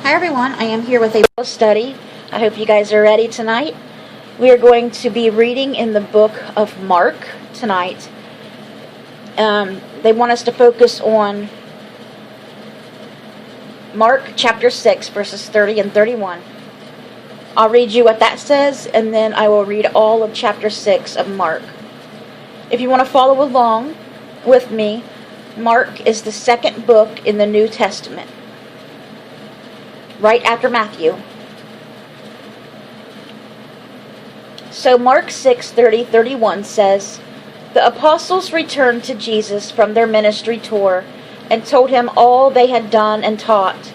Hi everyone, I am here with a Bible study. I hope you guys are ready tonight. We are going to be reading in the book of Mark tonight. They want us to focus on Mark chapter 6 verses 30 and 31. I'll read you what that says and then I will read all of chapter 6 of Mark. If you want to follow along with me, Mark is the second book in the New Testament, right after Matthew. So Mark 6:30-31 says, "The apostles returned to Jesus from their ministry tour and told him all they had done and taught.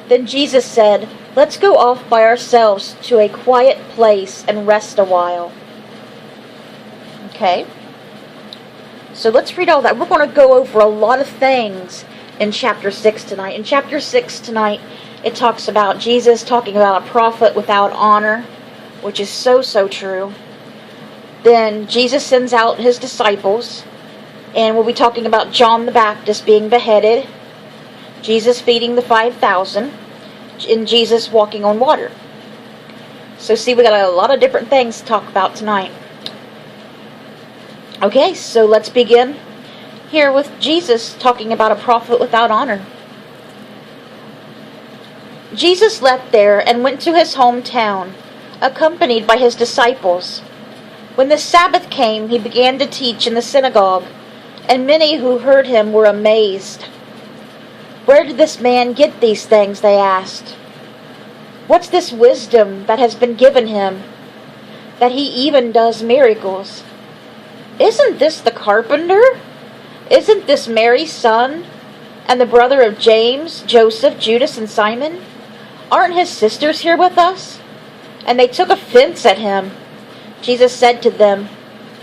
Then Jesus said, 'Let's go off by ourselves to a quiet place and rest a while.'" Okay? So let's read all that. We're going to go over a lot of things in chapter 6 tonight. In chapter 6 tonight, it talks about Jesus talking about a prophet without honor, which is so true. Then Jesus sends out his disciples, and we'll be talking about John the Baptist being beheaded, Jesus feeding the 5,000, and Jesus walking on water. So see, we got a lot of different things to talk about tonight. Okay, so let's begin here with Jesus talking about a prophet without honor. Jesus left there and went to his hometown, accompanied by his disciples. When the Sabbath came, he began to teach in the synagogue, and many who heard him were amazed. "Where did this man get these things?" they asked. "What's this wisdom that has been given him, that he even does miracles? Isn't this the carpenter? Isn't this Mary's son, and the brother of James, Joseph, Judas, and Simon? Aren't his sisters here with us?" And they took offense at him. Jesus said to them,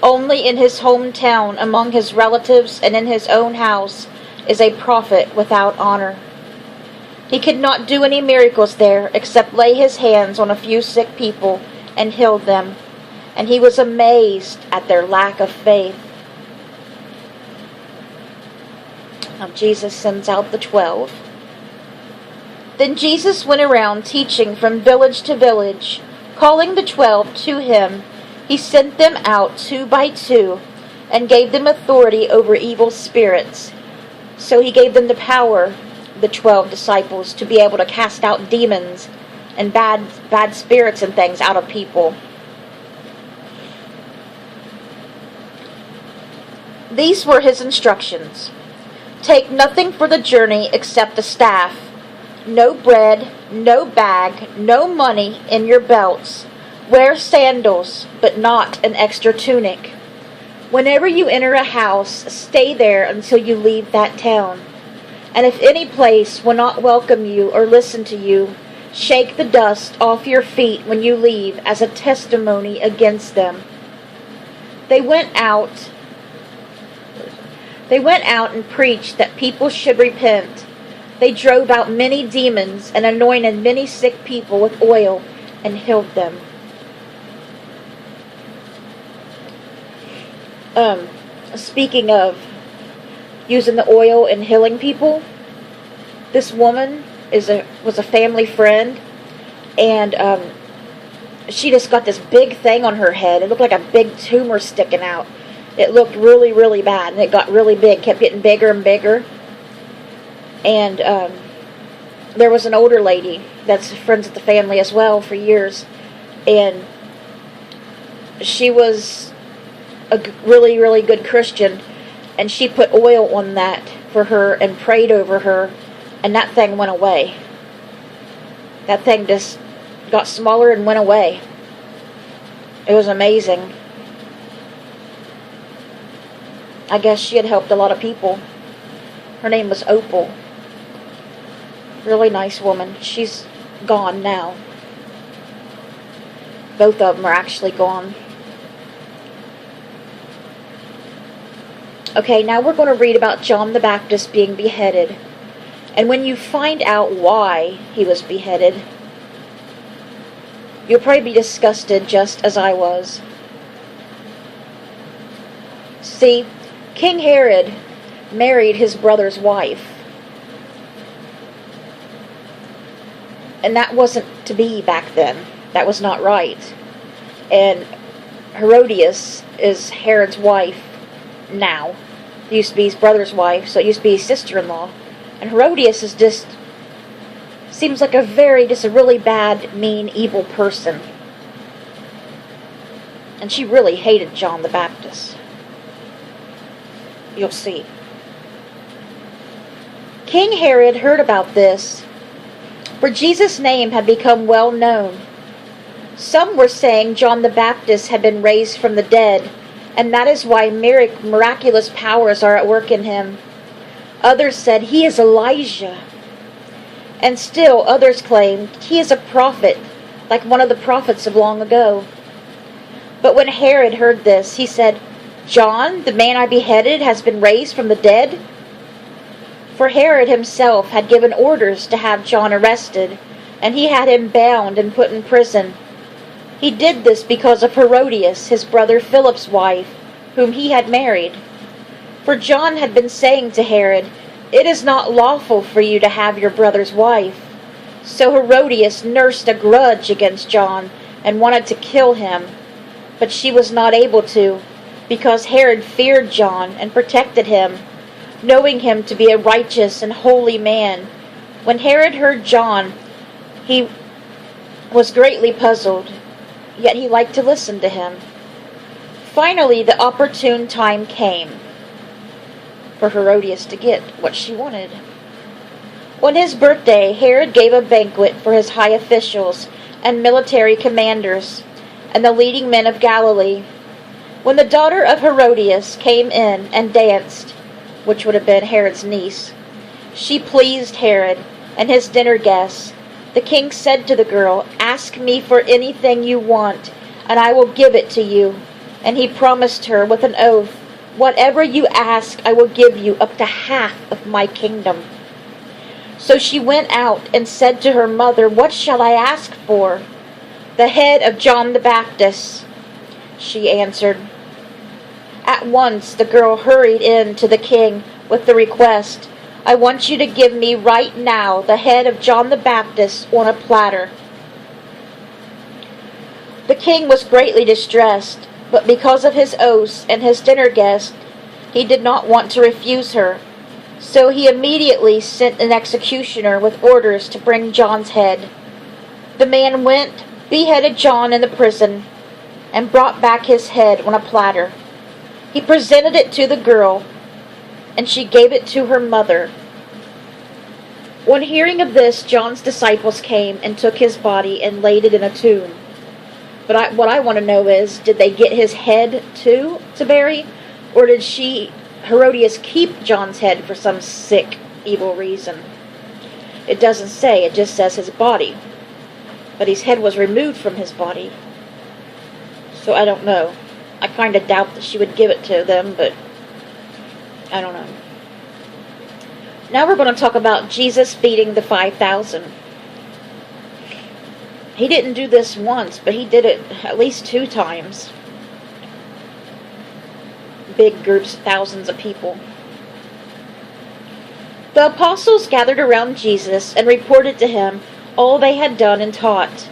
"Only in his hometown, among his relatives, and in his own house is a prophet without honor." He could not do any miracles there, except lay his hands on a few sick people and heal them. And he was amazed at their lack of faith. Now Jesus sends out the 12. Then Jesus went around teaching from village to village. Calling the 12 to him, he sent them out 2 by 2 and gave them authority over evil spirits. So he gave them the power, the 12 disciples, to be able to cast out demons and bad spirits and things out of people. These were his instructions. "Take nothing for the journey except a staff. No bread, no bag, no money in your belts. Wear sandals, but not an extra tunic. Whenever you enter a house, stay there until you leave that town. And if any place will not welcome you or listen to you, shake the dust off your feet when you leave as a testimony against them." They went out and preached that people should repent. They drove out many demons and anointed many sick people with oil and healed them. Speaking of using the oil and healing people, this woman was a family friend, and she just got this big thing on her head. It looked like a big tumor sticking out. It looked really bad, and it got really big, kept getting bigger and bigger. And there was an older lady that's friends with the family as well for years, and she was a really good Christian, and she put oil on that for her and prayed over her, and that thing went away. That thing just got smaller and went away. It was amazing. I guess she had helped a lot of people. Her name was Opal. Really nice woman. She's gone now. Both of them are actually gone. Okay, now we're going to read about John the Baptist being beheaded. And when you find out why he was beheaded, you'll probably be disgusted just as I was. See, King Herod married his brother's wife. And that wasn't to be back then. That was not right. And Herodias is Herod's wife now. It used to be his brother's wife, so it used to be his sister-in-law. And Herodias is seems like just a really bad, mean, evil person. And she really hated John the Baptist. You'll see. King Herod heard about this, for Jesus' name had become well known. Some were saying John the Baptist had been raised from the dead, and that is why miraculous powers are at work in him. Others said he is Elijah. And still others claimed he is a prophet, like one of the prophets of long ago. But when Herod heard this, he said, "John, the man I beheaded, has been raised from the dead?" For Herod himself had given orders to have John arrested, and he had him bound and put in prison. He did this because of Herodias, his brother Philip's wife, whom he had married. For John had been saying to Herod, "It is not lawful for you to have your brother's wife." So Herodias nursed a grudge against John and wanted to kill him. But she was not able to, because Herod feared John and protected him, knowing him to be a righteous and holy man. When Herod heard John, he was greatly puzzled, yet he liked to listen to him. Finally, the opportune time came for Herodias to get what she wanted. On his birthday, Herod gave a banquet for his high officials and military commanders and the leading men of Galilee. When the daughter of Herodias came in and danced, which would have been Herod's niece, she pleased Herod and his dinner guests. The king said to the girl, "Ask me for anything you want, and I will give it to you." And he promised her with an oath, "Whatever you ask, I will give you up to half of my kingdom." So she went out and said to her mother, "What shall I ask for?" "The head of John the Baptist," she answered. At once the girl hurried in to the king with the request, "I want you to give me right now the head of John the Baptist on a platter." The king was greatly distressed, but because of his oaths and his dinner guest, he did not want to refuse her. So he immediately sent an executioner with orders to bring John's head. The man went, beheaded John in the prison, and brought back his head on a platter. He presented it to the girl, and she gave it to her mother. On hearing of this, John's disciples came and took his body and laid it in a tomb. But what I want to know is, did they get his head too to bury? Or did Herodias, keep John's head for some sick, evil reason? It doesn't say, it just says his body. But his head was removed from his body. So I don't know. I kind of doubt that she would give it to them, but I don't know. Now we're going to talk about Jesus feeding the 5,000. He didn't do this once, but he did it at least 2 times. Big groups, thousands of people. The apostles gathered around Jesus and reported to him all they had done and taught.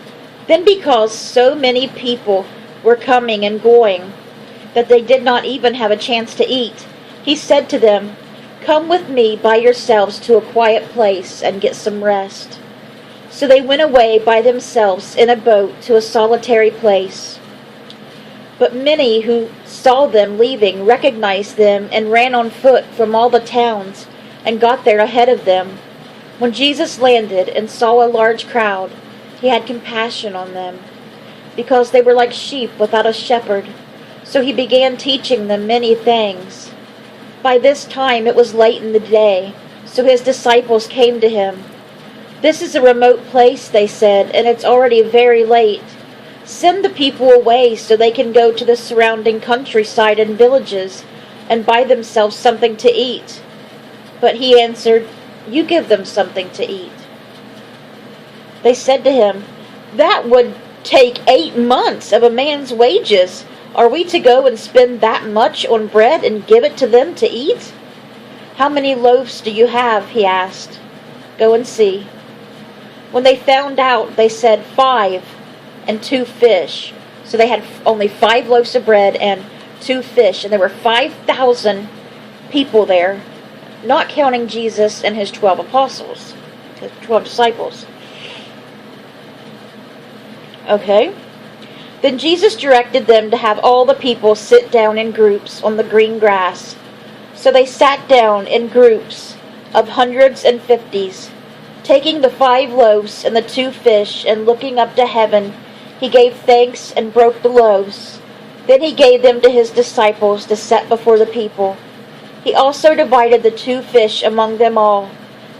Then, because so many people were coming and going that they did not even have a chance to eat, he said to them, "Come with me by yourselves to a quiet place and get some rest." So they went away by themselves in a boat to a solitary place. But many who saw them leaving recognized them and ran on foot from all the towns and got there ahead of them. When Jesus landed and saw a large crowd, he had compassion on them, because they were like sheep without a shepherd. So he began teaching them many things. By this time it was late in the day, so his disciples came to him. "This is a remote place," they said, "and it's already very late. Send the people away so they can go to the surrounding countryside and villages and buy themselves something to eat." But he answered, "You give them something to eat." They said to him, "That would take 8 months of a man's wages. Are we to go and spend that much on bread and give it to them to eat?" "How many loaves do you have?" he asked. "Go and see." When they found out, they said 5 and 2 fish. So they had only 5 loaves of bread and 2 fish. And there were 5,000 people there, not counting Jesus and his 12 apostles, his 12 disciples. Okay. Then Jesus directed them to have all the people sit down in groups on the green grass. So they sat down in groups of hundreds and fifties. Taking the 5 loaves and the 2 fish and looking up to heaven, he gave thanks and broke the loaves. Then he gave them to his disciples to set before the people. He also divided the 2 fish among them all.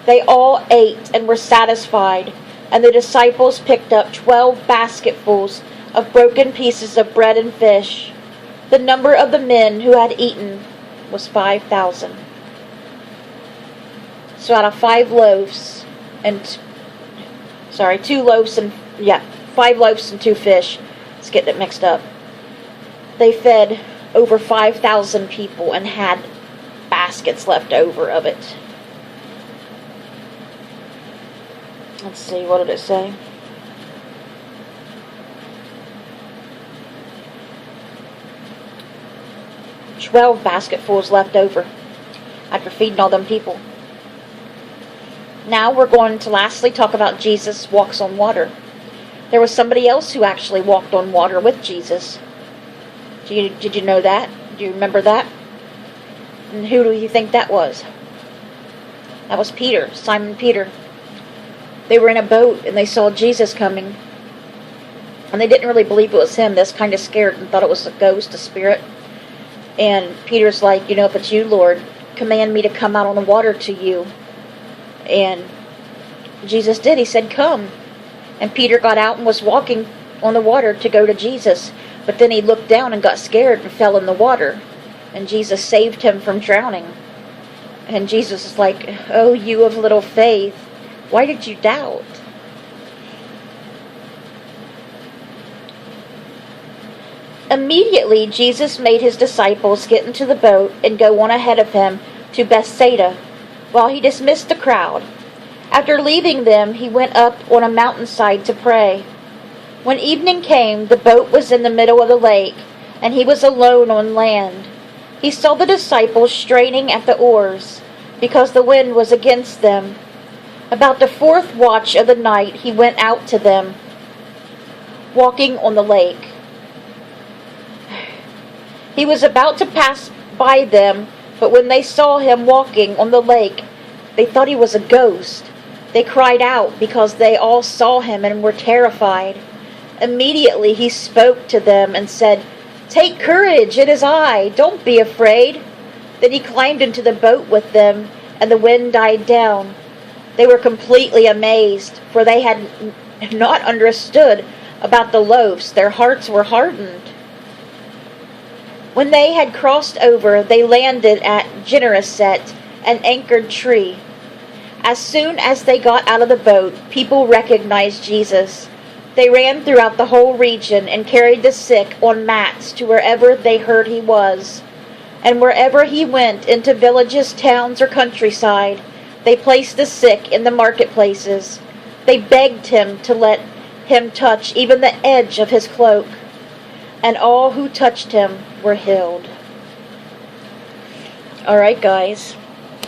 They all ate and were satisfied, and the disciples picked up 12 basketfuls of broken pieces of bread and fish. The number of the men who had eaten was 5,000. So out of 5 loaves and 2 loaves and 5 loaves and 2 fish. Let's get it mixed up. They fed over 5,000 people and had baskets left over of it. Let's see, what did it say? "12 basketfuls left over after feeding all them people." Now we're going to lastly talk about Jesus walks on water. There was somebody else who actually walked on water with Jesus. Did you know that? Do you remember that? And who do you think that was? That was Peter, Simon Peter. They were in a boat and they saw Jesus coming. And they didn't really believe it was him. They was kind of scared and thought it was a ghost, a spirit. And Peter's like, if it's you, Lord, command me to come out on the water to you. And Jesus did. He said, "Come." And Peter got out and was walking on the water to go to Jesus. But then he looked down and got scared and fell in the water. And Jesus saved him from drowning. And Jesus is like, "Oh, you of little faith, why did you doubt?" Immediately, Jesus made his disciples get into the boat and go on ahead of him to Bethsaida, while he dismissed the crowd. After leaving them, he went up on a mountainside to pray. When evening came, the boat was in the middle of the lake, and he was alone on land. He saw the disciples straining at the oars, because the wind was against them. About the 4th watch of the night, he went out to them, walking on the lake. He was about to pass by them, but when they saw him walking on the lake, they thought he was a ghost. They cried out because they all saw him and were terrified. Immediately he spoke to them and said, "Take courage, it is I, don't be afraid." Then he climbed into the boat with them, and the wind died down. They were completely amazed, for they had not understood about the loaves. Their hearts were hardened. When they had crossed over, they landed at Gennesaret, an anchored tree. As soon as they got out of the boat, people recognized Jesus. They ran throughout the whole region and carried the sick on mats to wherever they heard he was. And wherever he went, into villages, towns, or countryside, they placed the sick in the marketplaces. They begged him to let him touch even the edge of his cloak. And all who touched him were healed. Alright, guys.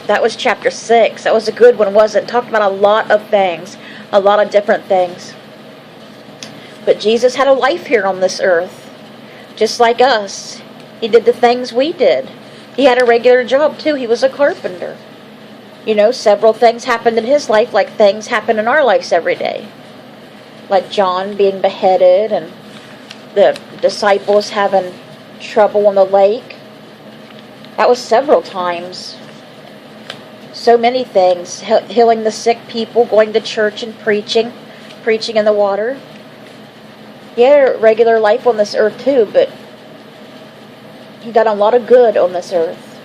That was chapter 6. That was a good one, wasn't it? Talked about a lot of things. A lot of different things. But Jesus had a life here on this earth. Just like us. He did the things we did. He had a regular job, too. He was a carpenter. Several things happened in his life, like things happen in our lives every day. Like John being beheaded, and the disciples having trouble on the lake. That was several times. So many things. Healing the sick people, going to church and preaching in the water. He had a regular life on this earth too, but he done a lot of good on this earth.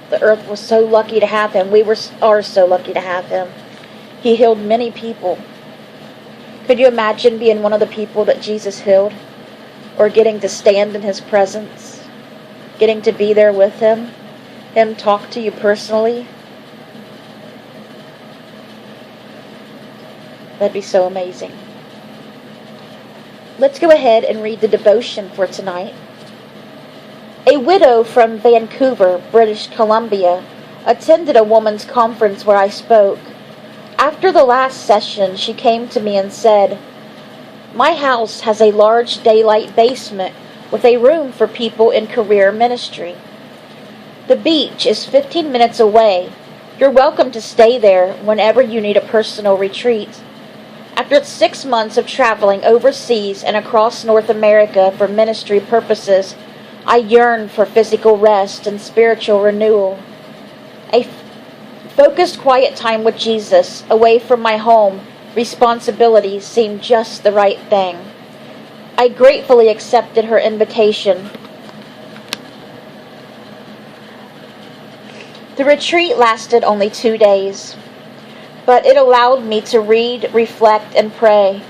The earth was so lucky to have him. We are so lucky to have him. He healed many people. Could you imagine being one of the people that Jesus healed? Or getting to stand in his presence? Getting to be there with him? Him talk to you personally? That'd be so amazing. Let's go ahead and read the devotion for tonight. A widow from Vancouver, British Columbia, attended a woman's conference where I spoke. After the last session, she came to me and said, "My house has a large daylight basement with a room for people in career ministry. The beach is 15 minutes away. You're welcome to stay there whenever you need a personal retreat. After 6 months of traveling overseas and across North America for ministry purposes, I yearn for physical rest and spiritual renewal. A focused quiet time with Jesus, away from my home responsibilities, seemed just the right thing. I gratefully accepted her invitation. The retreat lasted only 2 days, but it allowed me to read, reflect, and pray.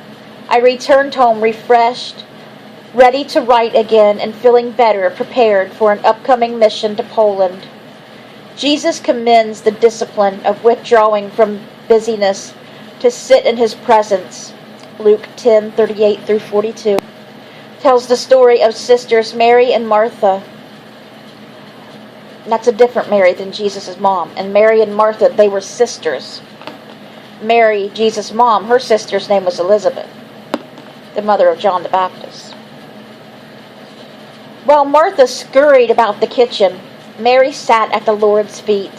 I returned home refreshed, ready to write again, and feeling better prepared for an upcoming mission to Poland. Jesus commends the discipline of withdrawing from busyness to sit in his presence. Luke 10:38-42 tells the story of sisters Mary and Martha. And that's a different Mary than Jesus' mom. And Mary and Martha, they were sisters. Mary, Jesus' mom, her sister's name was Elizabeth, the mother of John the Baptist. While Martha scurried about the kitchen, Mary sat at the Lord's feet,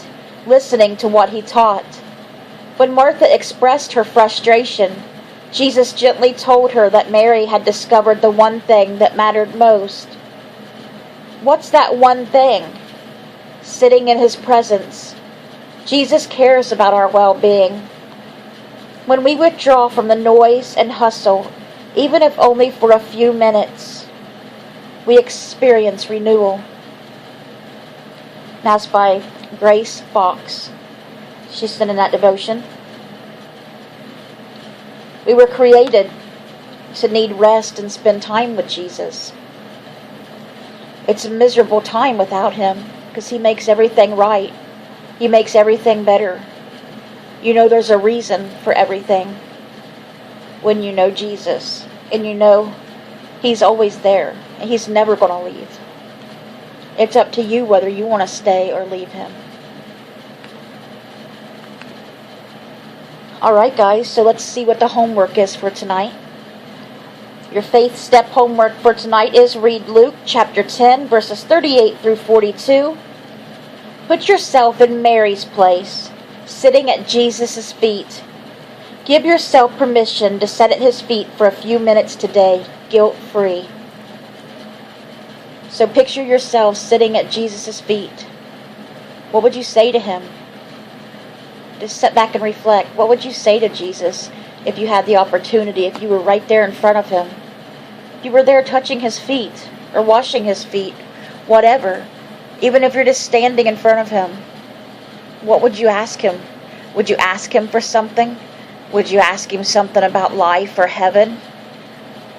listening to what he taught. When Martha expressed her frustration, Jesus gently told her that Mary had discovered the one thing that mattered most. What's that one thing? Sitting in his presence. Jesus cares about our well-being. When we withdraw from the noise and hustle, even if only for a few minutes, we experience renewal. That's by Grace Fox. She's sending that devotion. We were created to need rest and spend time with Jesus. It's a miserable time without him because he makes everything right. He makes everything better. You know there's a reason for everything when you know Jesus. And you know he's always there. And he's never going to leave. It's up to you whether you want to stay or leave him. Alright guys, so let's see what the homework is for tonight. Your faith step homework for tonight is read Luke chapter 10 verses 38-42. Put yourself in Mary's place, sitting at Jesus' feet. Give yourself permission to sit at his feet for a few minutes today, guilt-free. So picture yourself sitting at Jesus' feet. What would you say to him? Just sit back and reflect. What would you say to Jesus if you had the opportunity, if you were right there in front of him? If you were there touching his feet or washing his feet, whatever. Even if you're just standing in front of him, what would you ask him? Would you ask him for something? Would you ask him something about life or heaven?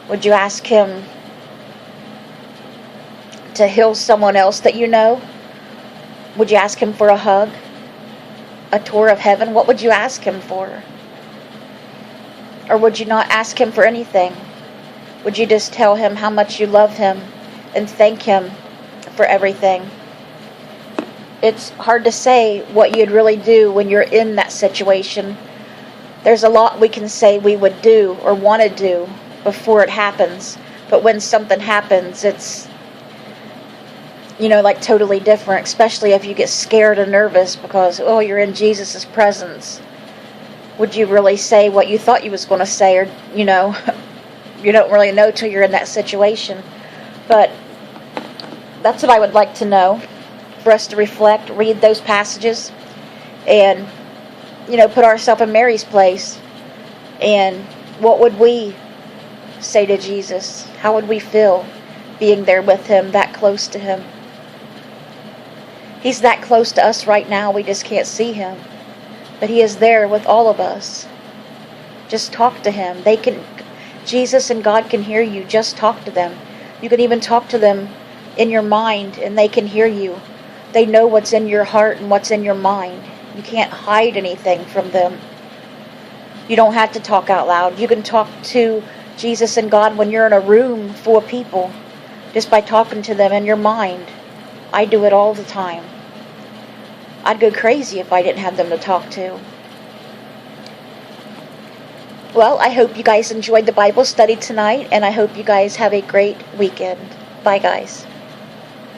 Would you ask him to heal someone else that you know? Would you ask him for a hug? A tour of heaven? What would you ask him for? Or would you not ask him for anything? Would you just tell him how much you love him and thank him for everything? It's hard to say what you'd really do when you're in that situation. There's a lot we can say we would do or want to do before it happens. But when something happens, it's like totally different, especially if you get scared and nervous because, you're in Jesus' presence. Would you really say what you thought you was going to say? Or, you don't really know till you're in that situation. But that's what I would like to know, for us to reflect, read those passages, and, put ourselves in Mary's place. And what would we say to Jesus? How would we feel being there with him, that close to him? He's that close to us right now, we just can't see him. But he is there with all of us. Just talk to him. Jesus and God can hear you. Just talk to them. You can even talk to them in your mind and they can hear you. They know what's in your heart and what's in your mind. You can't hide anything from them. You don't have to talk out loud. You can talk to Jesus and God when you're in a room full of people, just by talking to them in your mind. I do it all the time. I'd go crazy if I didn't have them to talk to. Well, I hope you guys enjoyed the Bible study tonight, and I hope you guys have a great weekend. Bye, guys.